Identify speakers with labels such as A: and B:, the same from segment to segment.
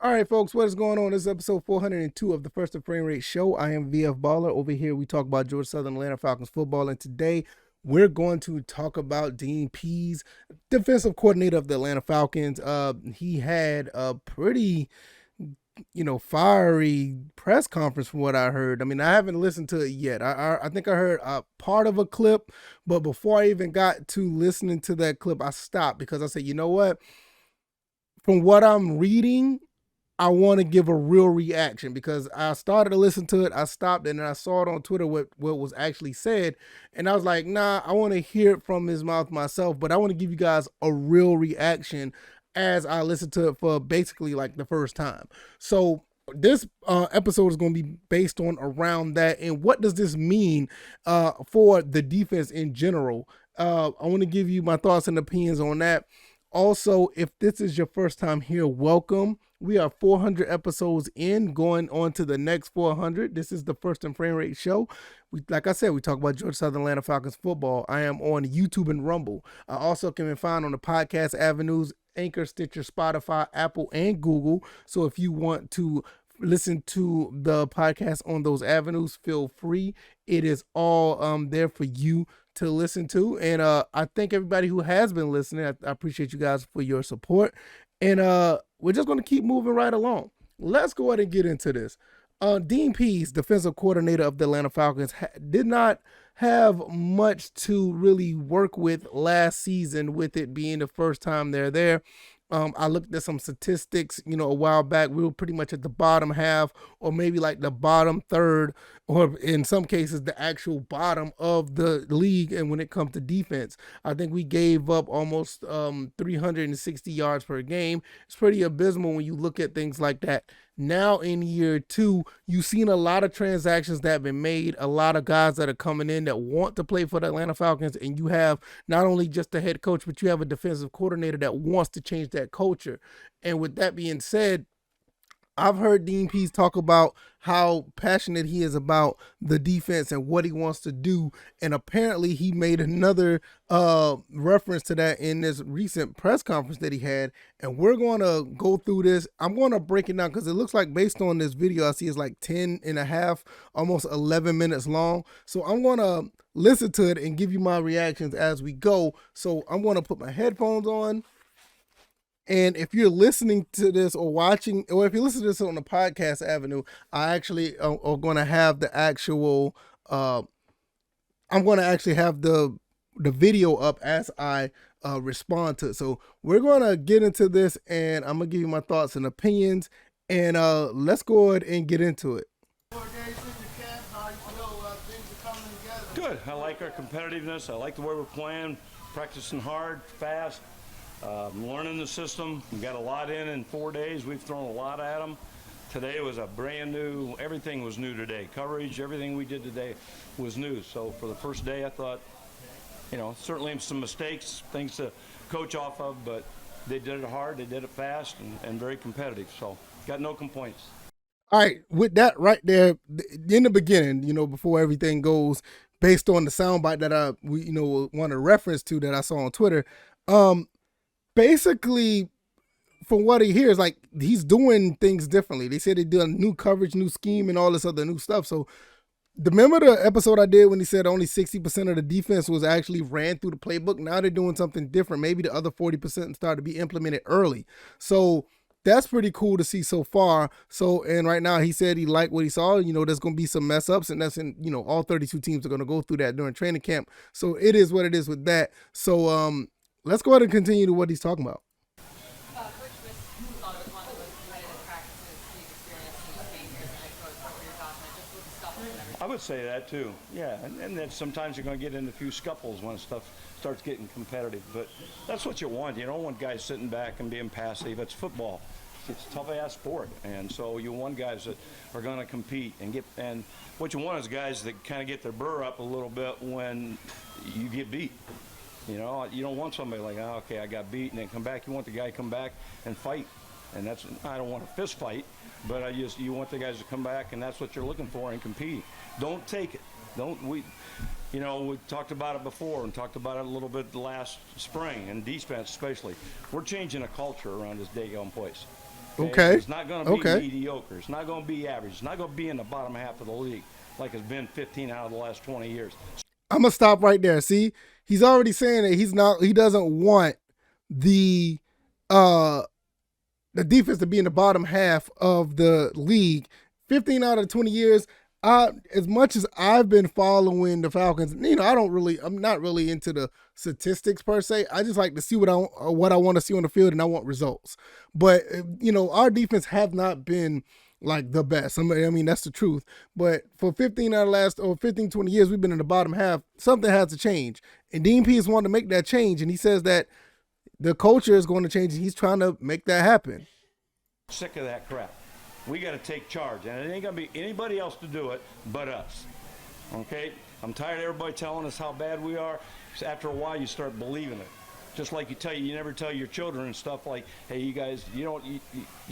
A: All right, folks, what is going on? This is episode 402 of the First and Frame Rate Show. I am VF Baller. Over here, we talk about Georgia Southern Atlanta Falcons football, and today we're going to talk about Dean Pease, defensive coordinator of the Atlanta Falcons. He had a pretty, fiery press conference from what I heard. I mean, I haven't listened to it yet. I think I heard a part of a clip, but before I even got to listening to that clip, I stopped because I said, you know what? From what I'm reading, I want to give a real reaction because I started to listen to it. I stopped and then I saw it on Twitter what was actually said. And I was like, nah, I want to hear it from his mouth myself, but I want to give you guys a real reaction as I listen to it for basically like the first time. So this episode is going to be based on around that and what does this mean for the defense in general. I want to give you my thoughts and opinions on that. Also, if this is your first time here, welcome. We are 400 episodes in, going on to the next 400. This is the First and Frame Rate Show. Like I said, we talk about Georgia Southern Atlanta Falcons football. I am on YouTube and Rumble. I also can be found on the podcast avenues, Anchor, Stitcher, Spotify, Apple, and Google. So if you want to listen to the podcast on those avenues, feel free. It is all there for you to listen to. And I thank everybody who has been listening. I appreciate you guys for your support. And we're just going to keep moving right along. Let's go ahead and get into this. Dean Pease, defensive coordinator of the Atlanta Falcons, did not have much to really work with last season, with it being the first time they're there. I looked at some statistics, a while back. We were pretty much at the bottom half, or maybe like the bottom third, or in some cases, the actual bottom of the league. And when it comes to defense, I think we gave up almost 360 yards per game. It's pretty abysmal when you look at things like that. Now in year two, you've seen a lot of transactions that have been made, a lot of guys that are coming in that want to play for the Atlanta Falcons, and you have not only just the head coach, but you have a defensive coordinator that wants to change that culture. And with that being said, I've heard Dean Pease talk about how passionate he is about the defense and what he wants to do. And apparently he made another reference to that in this recent press conference that he had. And we're going to go through this. I'm going to break it down because it looks like based on this video, I see it's like 10 and a half, almost 11 minutes long. So I'm going to listen to it and give you my reactions as we go. So I'm going to put my headphones on. And if you're listening to this or watching, or if you listen to this on the podcast avenue, I actually are going to have the actual, I'm going to actually have the video up as I respond to it. So we're going to get into this and I'm going to give you my thoughts and opinions. And let's go ahead and get into it.
B: Good. I like our competitiveness. I like the way we're playing, practicing hard, fast. Learning the system. We got a lot in 4 days. We've thrown a lot at them. Today was a brand new, everything was new today. Coverage, everything we did today was new. So for the first day, I thought, certainly some mistakes, things to coach off of, but they did it hard, they did it fast, and very competitive. So got no complaints.
A: All right, with that right there, in the beginning, before everything goes, based on the soundbite that we want to reference to that I saw on Twitter, basically, from what he hears, like he's doing things differently. They said they did a new coverage, new scheme, and all this other new stuff. So, remember the episode I did when he said only 60% of the defense was actually ran through the playbook? Now they're doing something different. Maybe the other 40% started to be implemented early. So that's pretty cool to see so far. So, and right now he said he liked what he saw. There's going to be some mess ups, and that's in, all 32 teams are going to go through that during training camp. So it is what it is with that. So, let's go ahead and continue to what he's talking about.
C: Coach Smith thought it was one of the most competitive practices he's experienced since he came here as a head coach. What were your thoughts on it, just with the scuffles and everything?
B: I would say that too, yeah. And then sometimes you're going to get into a few scuffles when stuff starts getting competitive. But that's what you want. You don't want guys sitting back and being passive. It's football. It's a tough-ass sport. And so you want guys that are going to compete and what you want is guys that kind of get their burr up a little bit when you get beat. You don't want somebody like, okay, I got beat, and then come back. You want the guy to come back and fight. And I don't want a fist fight, but you want the guys to come back, and that's what you're looking for and compete. Don't take it. We talked about it before and talked about it a little bit last spring, and defense especially. We're changing a culture around this daggone place. Okay?
A: Okay.
B: It's not going to be
A: Okay.
B: mediocre. It's not going to be average. It's not going to be in the bottom half of the league like it's been 15 out of the last 20 years.
A: I'm gonna stop right there. See, he's already saying that he doesn't want the uh the defense to be in the bottom half of the league. 15 out of 20 years. As much as I've been following the Falcons, I'm not really into the statistics per se. I just like to see what I want to see on the field, and I want results. But our defense have not been like the best. I mean, that's the truth. But for 15 out of the last 15, 20 years, we've been in the bottom half. Something has to change. And Dean Pease wanted to make that change, and he says that the culture is going to change, and he's trying to make that happen.
B: Sick of that crap. We got to take charge, and it ain't going to be anybody else to do it but us. Okay? I'm tired of everybody telling us how bad we are. So after a while, you start believing it. Just like you never tell your children and stuff like, hey, you guys, you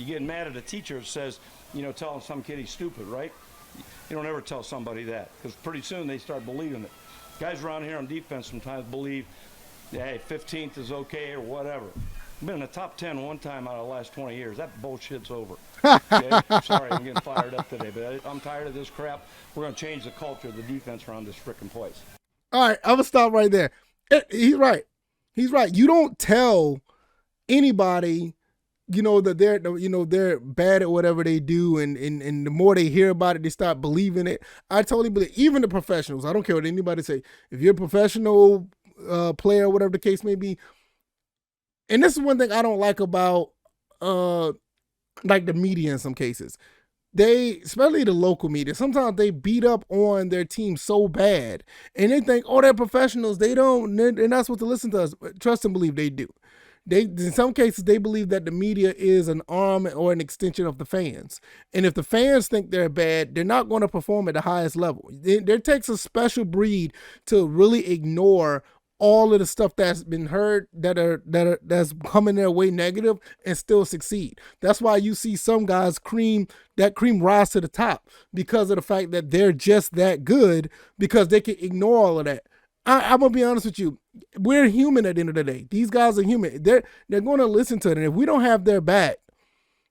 B: get mad at a teacher who says, telling some kid he's stupid, right? You don't ever tell somebody that, because pretty soon they start believing it. Guys around here on defense sometimes believe, hey, 15th is okay or whatever. I've been in the top 10 one time out of the last 20 years. That bullshit's over. Okay? Sorry, I'm getting fired up today, but I'm tired of this crap. We're going to change the culture of the defense around this frickin' place.
A: All right, I'm going to stop right there. He's right. He's right. You don't tell anybody, that they're bad at whatever they do, and the more they hear about it, they start believing it. I totally believe, even the professionals. I don't care what anybody say. If you're a professional player, whatever the case may be, and this is one thing I don't like about like the media in some cases. Especially the local media, sometimes they beat up on their team so bad, and they think, oh, they're professionals. They're not supposed to listen to us. But trust and believe they do. In some cases, they believe that the media is an arm or an extension of the fans. And if the fans think they're bad, they're not going to perform at the highest level. There takes a special breed to really ignore all of the stuff that's been heard that's coming their way negative and still succeed. That's why you see some guys cream rise to the top, because of the fact that they're just that good, because they can ignore all of that. I'm gonna be honest with you. We're human at the end of the day. These guys are human. They're going to listen to it, and if we don't have their back,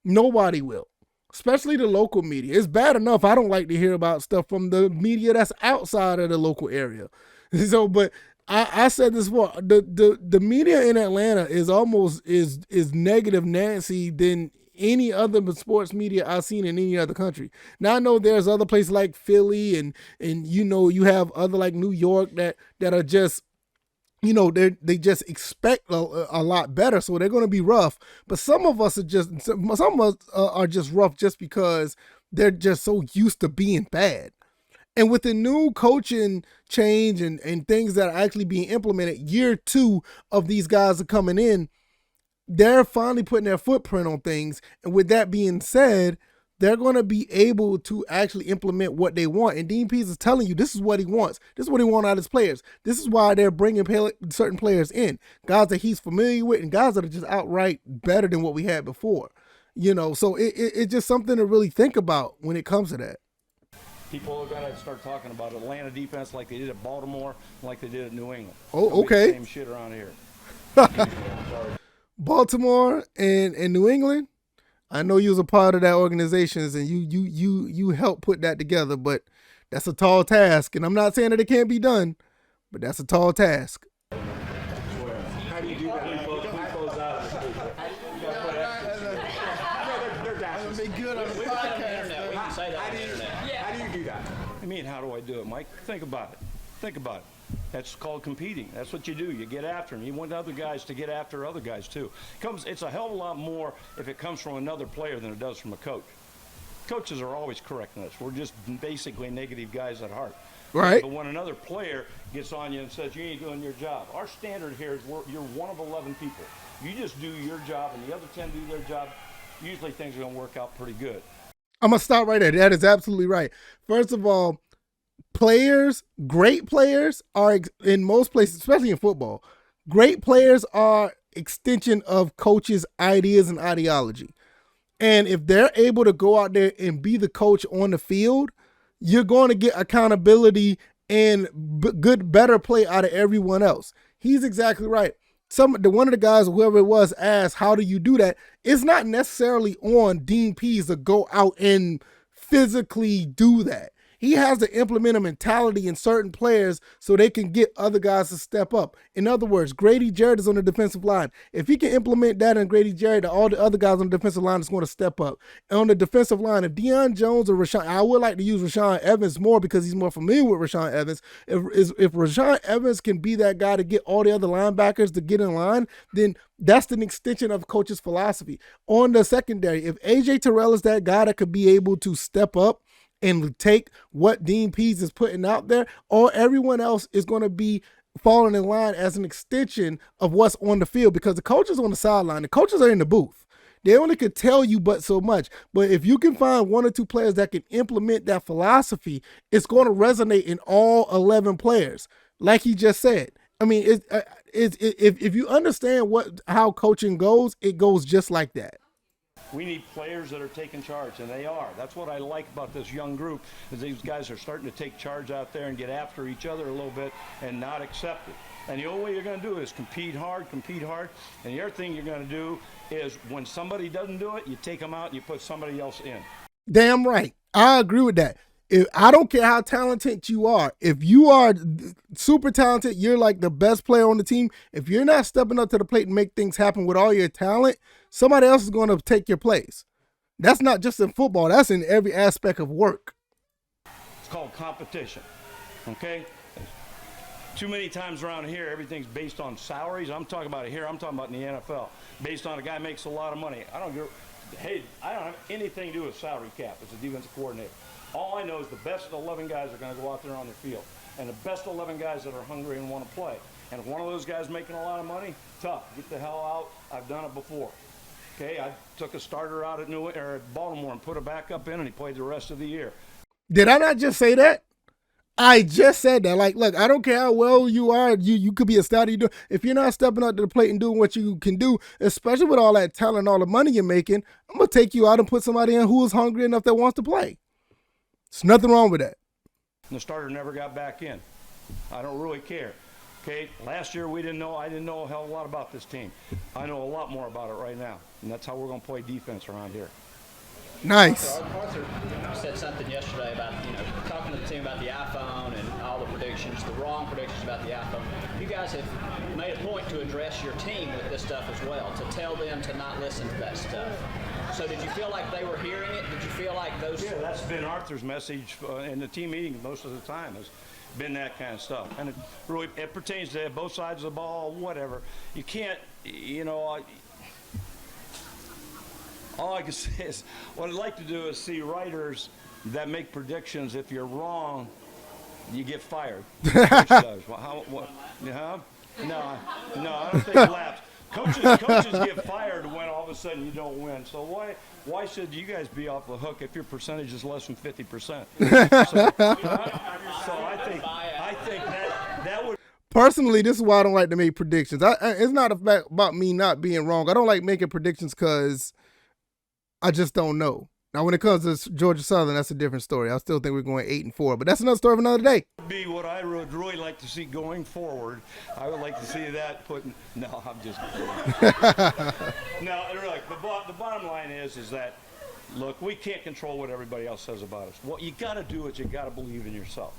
A: nobody will. Especially the local media. It's bad enough I don't like to hear about stuff from the media that's outside of the local area. So, but I said this before. The media in Atlanta is almost is negative Nancy than any other sports media I've seen in any other country. Now I know there's other places like Philly and you have other like New York that are just, they just expect a lot better, so they're going to be rough. But some of us are just rough just because they're just so used to being bad. And with the new coaching change and things that are actually being implemented, year 2 of these guys are coming in, they're finally putting their footprint on things. And with that being said, they're going to be able to actually implement what they want. And Dean Pease is telling you this is what he wants. This is what he wants out of his players. This is why they're bringing certain players in, guys that he's familiar with and guys that are just outright better than what we had before. So it's just something to really think about when it comes to that.
B: People are going to start talking about Atlanta defense like they did at Baltimore, like they did at New England.
A: Oh, okay.
B: Same shit around here.
A: Baltimore and New England. I know you was a part of that organization, and you helped put that together, but that's a tall task. And I'm not saying that it can't be done, but that's a tall task.
D: How do you do that? How do you do that?
B: I mean, how do I do it, Mike? Think about it. That's called competing. That's what you do. You get after them. You want other guys to get after other guys too. It's a hell of a lot more if it comes from another player than it does from a coach. Coaches are always correcting us. We're just basically negative guys at heart.
A: Right.
B: But when another player gets on you and says you ain't doing your job, our standard here is you're one of 11 people. You just do your job and the other 10 do their job. Usually things are going to work out pretty good.
A: I'm going to stop right there. That is absolutely right. First of all, great players are in most places, especially in football, great players are extension of coaches' ideas and ideology. And if they're able to go out there and be the coach on the field, you're going to get accountability and better play out of everyone else. He's exactly right. one of the guys, whoever it was, asked, how do you do that? It's not necessarily on Dean Pease to go out and physically do that. He has to implement a mentality in certain players so they can get other guys to step up. In other words, Grady Jarrett is on the defensive line. If he can implement that in Grady Jarrett, all the other guys on the defensive line is going to step up. And on the defensive line, if Deion Jones or Rashaan, I would like to use Rashaan Evans more because he's more familiar with Rashaan Evans. If Rashaan Evans can be that guy to get all the other linebackers to get in line, then that's an extension of coach's philosophy. On the secondary, if AJ Terrell is that guy that could be able to step up and take what Dean Pease is putting out there, or everyone else is going to be falling in line as an extension of what's on the field, because the coaches on the sideline, the coaches are in the booth. They only could tell you but so much. But if you can find one or two players that can implement that philosophy, it's going to resonate in all 11 players. Like he just said. I mean, if you understand how coaching goes, it goes just like that.
B: We need players that are taking charge, and they are. That's what I like about this young group, is these guys are starting to take charge out there and get after each other a little bit and not accept it. And the only way you're going to do it is compete hard. And the other thing you're going to do is when somebody doesn't do it, you take them out and you put somebody else in.
A: Damn right. I agree with that. I don't care how talented you are. If you are super talented, you're like the best player on the team. If you're not stepping up to the plate and make things happen with all your talent, somebody else is going to take your place. That's not just in football. That's in every aspect of work.
B: It's called competition, okay? Too many times around here, everything's based on salaries. I'm talking about it here. I'm talking about in the NFL. Based on a guy makes a lot of money. I don't have anything to do with salary cap as a defensive coordinator. All I know is the best 11 guys are going to go out there on the field, and the best 11 guys that are hungry and want to play. And if one of those guys making a lot of money, tough. Get the hell out. I've done it before. Okay, I took a starter out at Baltimore and put a backup in, and he played the rest of the year.
A: Did I not just say that? I just said that. Like, look, I don't care how well you are. You could be a starter. If you're not stepping up to the plate and doing what you can do, especially with all that talent and all the money you're making, I'm going to take you out and put somebody in who is hungry enough that wants to play. There's nothing wrong with that.
B: And the starter never got back in. I don't really care. Okay, last year I didn't know a hell of a lot about this team. I know a lot more about it right now, and that's how we're going to play defense around here.
A: Nice.
E: Arthur said something yesterday about, talking to the team about the iPhone and all the predictions, the wrong predictions about the iPhone. You guys have made a point to address your team with this stuff as well, to tell them to not listen to that stuff. So did you feel like they were hearing it? Did you feel like those...
B: Yeah, that's been Arthur's message in the team meetings most of the time, has been that kind of stuff. And it pertains to both sides of the ball, whatever. You can't, all I can say is, what I'd like to do is see writers that make predictions. If you're wrong, you get fired. Coach does. What? No, I don't think it laps. Coaches get fired when all of a sudden you don't win. So why should you guys be off the hook if your percentage is less than 50%? So I think that would.
A: Personally, this is why I don't like to make predictions. It's not about me not being wrong. I don't like making predictions because I just don't know. Now, when it comes to Georgia Southern, that's a different story. I still think we're going 8-4, but that's another story for another day.
B: Be what I would really like to see going forward. I would like to see that putting. No, I'm just kidding. No, really. The bottom line is that, look, we can't control what everybody else says about us. What you got to do is you got to believe in yourself.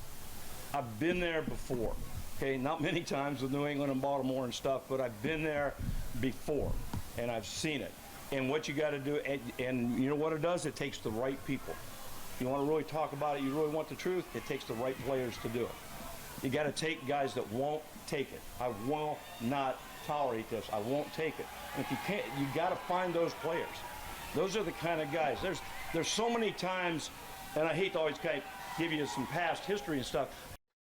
B: I've been there before. Okay, not many times with New England and Baltimore and stuff, but I've been there before, and I've seen it. And what you got to do, and you know what it does? It takes the right people. You want to really talk about it, you really want the truth, it takes the right players to do it. You got to take guys that won't take it. I will not tolerate this. I won't take it. And if you can't, you got to find those players. Those are the kind of guys. There's so many times, and I hate to always kind of give you some past history and stuff.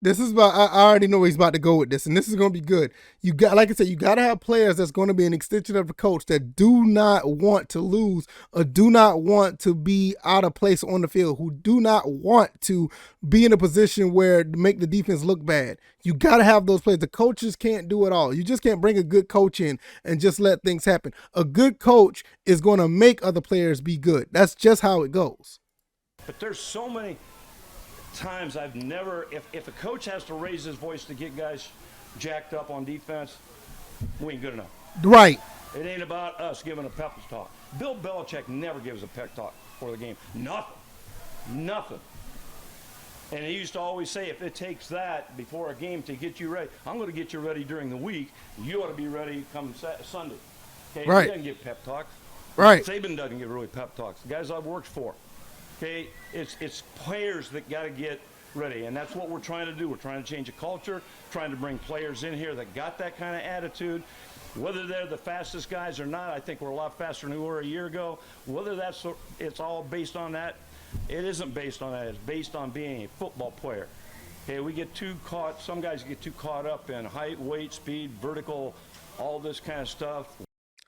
A: This is about, I already know where he's about to go with this, and this is going to be good. You got, like I said, you got to have players that's going to be an extension of the coach that do not want to lose or do not want to be out of place on the field, who do not want to be in a position where to make the defense look bad. You got to have those players. The coaches can't do it all. You just can't bring a good coach in and just let things happen. A good coach is going to make other players be good. That's just how it goes.
B: But there's so many times I've never, if a coach has to raise his voice to get guys jacked up on defense, we ain't good enough.
A: Right.
B: It ain't about us giving a pep talk. Bill Belichick never gives a pep talk before the game. Nothing. And he used to always say, if it takes that before a game to get you ready, I'm going to get you ready during the week. You ought to be ready come Sunday. Okay?
A: Right.
B: He doesn't give pep talks.
A: Right.
B: Saban doesn't give really pep talks. The guys I've worked for. Okay, it's players that got to get ready, and that's what we're trying to do. We're trying to change a culture, trying to bring players in here that got that kind of attitude. Whether they're the fastest guys or not, I think we're a lot faster than we were a year ago. Whether it's all based on that, it isn't based on that. It's based on being a football player. Okay, we get too caught. Some guys get too caught up in height, weight, speed, vertical, all this kind of stuff.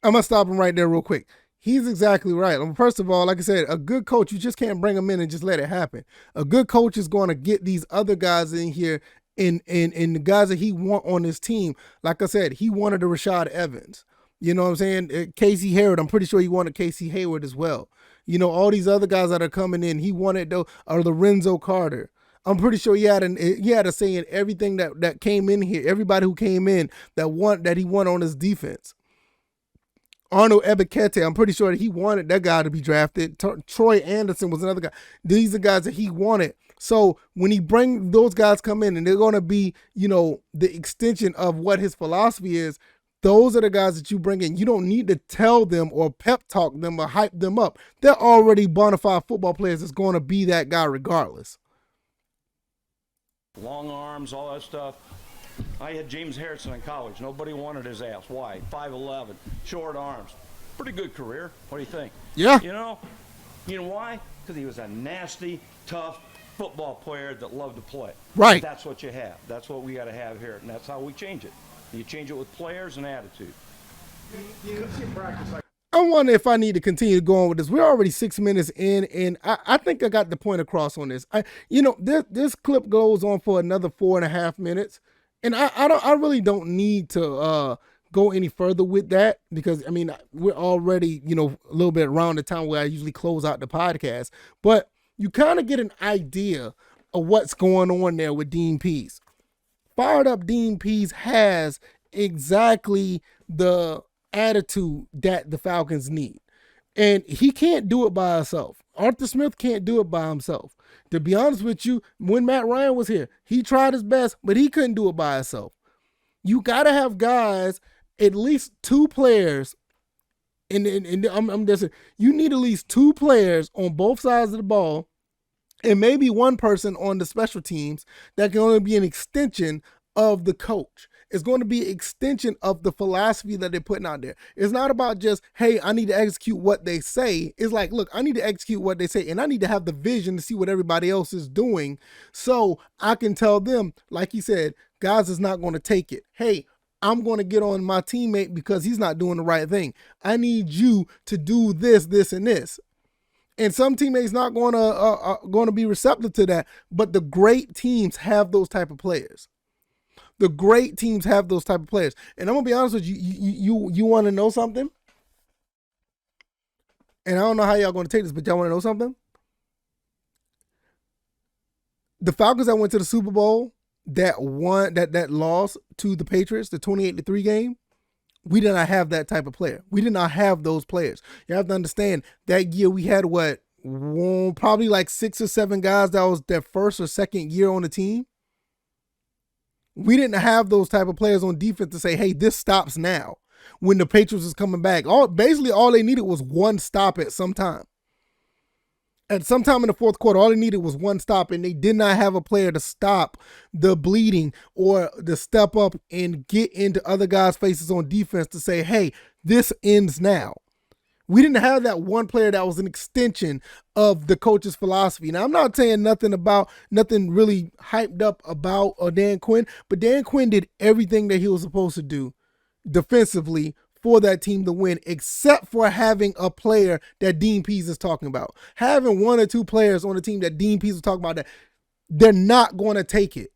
A: I'm gonna stop him right there real quick. He's exactly right. First of all, like I said, a good coach, you just can't bring them in and just let it happen. A good coach is going to get these other guys in here and the guys that he want on his team. Like I said, he wanted a Rashad Evans. You know what I'm saying? Casey Hayward, I'm pretty sure he wanted Casey Hayward as well. You know, all these other guys that are coming in, he wanted Lorenzo Carter. I'm pretty sure he had a say in everything that came in here. Everybody who came in that he won on his defense. Arnold Ebiketie, I'm pretty sure that he wanted that guy to be drafted. Troy Anderson was another guy. These are guys that he wanted. So when he bring those guys come in and they're going to be, you know, the extension of what his philosophy is, those are the guys that you bring in. You don't need to tell them or pep talk them or hype them up. They're already bona fide football players that's going to be that guy regardless.
B: Long arms, all that stuff. I had James Harrison in college. Nobody wanted his ass. Why? 5'11", short arms. Pretty good career. What do you think?
A: Yeah.
B: You know why? Because he was a nasty, tough football player that loved to play.
A: Right.
B: That's what you have. That's what we got to have here, and that's how we change it. You change it with players and attitude.
A: I wonder if I need to continue to go on with this. We're already 6 minutes in, and I think I got the point across on this. This clip goes on for another 4.5 minutes. And I really don't need to go any further with that because, I mean, we're already, you know, a little bit around the time where I usually close out the podcast. But you kind of get an idea of what's going on there with Dean Pease. Fired up Dean Pease has exactly the attitude that the Falcons need. And he can't do it by himself. Arthur Smith can't do it by himself. To be honest with you, when Matt Ryan was here, he tried his best, but he couldn't do it by himself. You got to have guys, at least two players, and I'm just saying, you need at least two players on both sides of the ball, and maybe one person on the special teams that can only be an extension of the coach. It's going to be an extension of the philosophy that they're putting out there. It's not about just, hey, I need to execute what they say. It's like, look, I need to execute what they say, and I need to have the vision to see what everybody else is doing so I can tell them, like he said, guys is not going to take it. Hey, I'm going to get on my teammate because he's not doing the right thing. I need you to do this, this, and this. And some teammates not going to be receptive to that, but the great teams have those type of players. The great teams have those type of players. And I'm going to be honest with you, you want to know something? And I don't know how y'all going to take this, but y'all want to know something? The Falcons that went to the Super Bowl that lost to the Patriots, the 28-3 game, we did not have that type of player. We did not have those players. You have to understand that year we had probably like 6 or 7 guys that was their first or second year on the team. We didn't have those type of players on defense to say, hey, this stops now when the Patriots was coming back. Basically all they needed was one stop at some time. At some time in the fourth quarter, all they needed was one stop, and they did not have a player to stop the bleeding or to step up and get into other guys' faces on defense to say, hey, this ends now. We didn't have that one player that was an extension of the coach's philosophy. Now, I'm not saying nothing really hyped up about Dan Quinn, but Dan Quinn did everything that he was supposed to do defensively for that team to win, except for having a player that Dean Pease is talking about. Having one or two players on the team that Dean Pease is talking about, that they're not going to take it.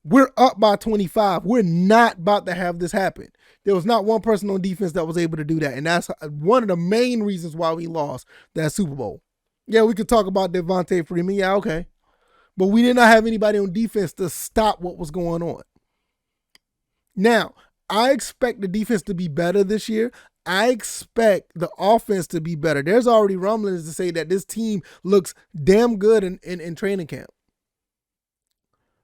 A: We're up by 25. We're not about to have this happen. There was not one person on defense that was able to do that. And that's one of the main reasons why we lost that Super Bowl. Yeah, we could talk about Devontae Freeman. Yeah, okay. But we did not have anybody on defense to stop what was going on. Now, I expect the defense to be better this year. I expect the offense to be better. There's already rumblings to say that this team looks damn good in training camp.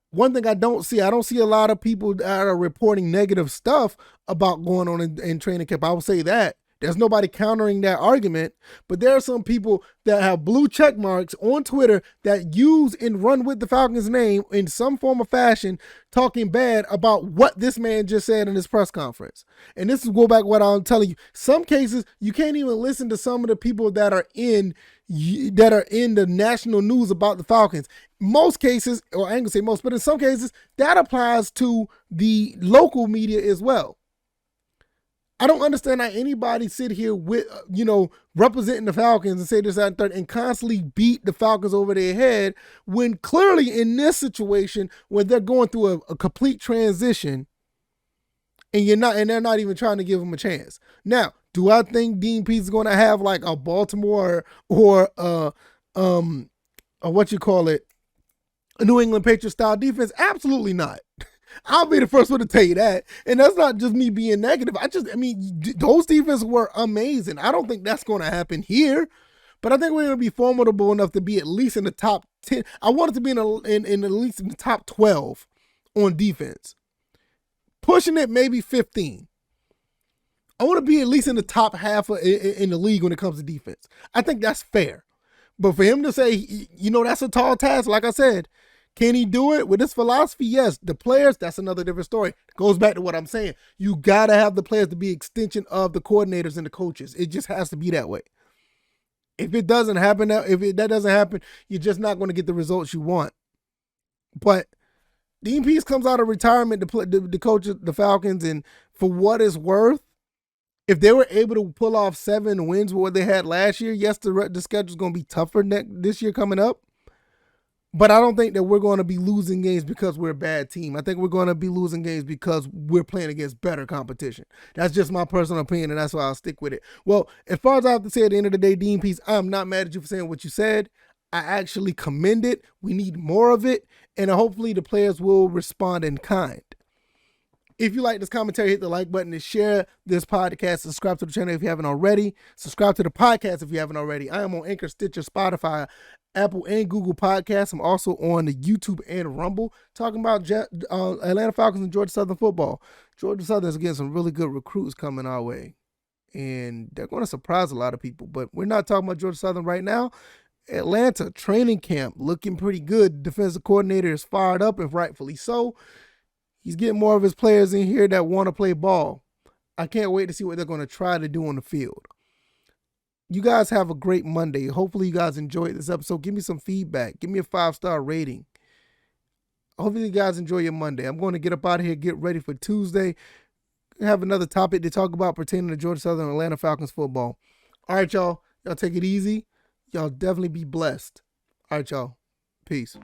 A: One thing I don't see a lot of people that are reporting negative stuff about going on in training camp. I will say that. There's nobody countering that argument, but there are some people that have blue check marks on Twitter that use and run with the Falcons' name in some form of fashion, talking bad about what this man just said in his press conference. And this is go back to what I'm telling you. Some cases you can't even listen to some of the people that are in the national news about the Falcons. Most cases, or I ain't gonna say most, but in some cases that applies to the local media as well. I don't understand how anybody sit here with, representing the Falcons and say this, that, and third, and constantly beat the Falcons over their head when clearly in this situation where they're going through a complete transition and they're not even trying to give them a chance. Now, do I think Dean Pease is going to have like a Baltimore or a New England Patriots style defense? Absolutely not. I'll be the first one to tell you that. And that's not just me being negative. Those defenses were amazing. I don't think that's going to happen here, but I think we're going to be formidable enough to be at least in the top 10. I want it to be in at least in the top 12 on defense. Pushing it maybe 15. I want to be at least in the top half in the league when it comes to defense. I think that's fair. But for him to say, that's a tall task, like I said, can he do it with this philosophy? Yes. The players, that's another different story. It goes back to what I'm saying. You got to have the players to be extension of the coordinators and the coaches. It just has to be that way. If that doesn't happen, you're just not going to get the results you want. But Dean Pease comes out of retirement to coach the Falcons, and for what it's worth, if they were able to pull off 7 wins with what they had last year, yes, the schedule's going to be tougher this year coming up. But I don't think that we're going to be losing games because we're a bad team. I think we're going to be losing games because we're playing against better competition. That's just my personal opinion, and that's why I'll stick with it. Well, as far as I have to say at the end of the day, Dean Pease, I'm not mad at you for saying what you said. I actually commend it. We need more of it, and hopefully the players will respond in kind. If you like this commentary, hit the like button and share this podcast. Subscribe to the channel if you haven't already. Subscribe to the podcast if you haven't already. I am on Anchor, Stitcher, Spotify, Apple, and Google Podcasts. I'm also on the YouTube and Rumble talking about Atlanta Falcons and Georgia Southern football. Georgia Southern is getting some really good recruits coming our way, and they're going to surprise a lot of people. But we're not talking about Georgia Southern right now. Atlanta training camp looking pretty good. Defensive coordinator is fired up, and rightfully so. He's getting more of his players in here that want to play ball. I can't wait to see what they're going to try to do on the field. You guys have a great Monday. Hopefully you guys enjoyed this episode. Give me some feedback. Give me a 5-star rating. Hopefully you guys enjoy your Monday. I'm going to get up out of here, get ready for Tuesday. Have another topic to talk about pertaining to Georgia Southern and Atlanta Falcons football. All right, y'all. Y'all take it easy. Y'all definitely be blessed. All right, y'all. Peace.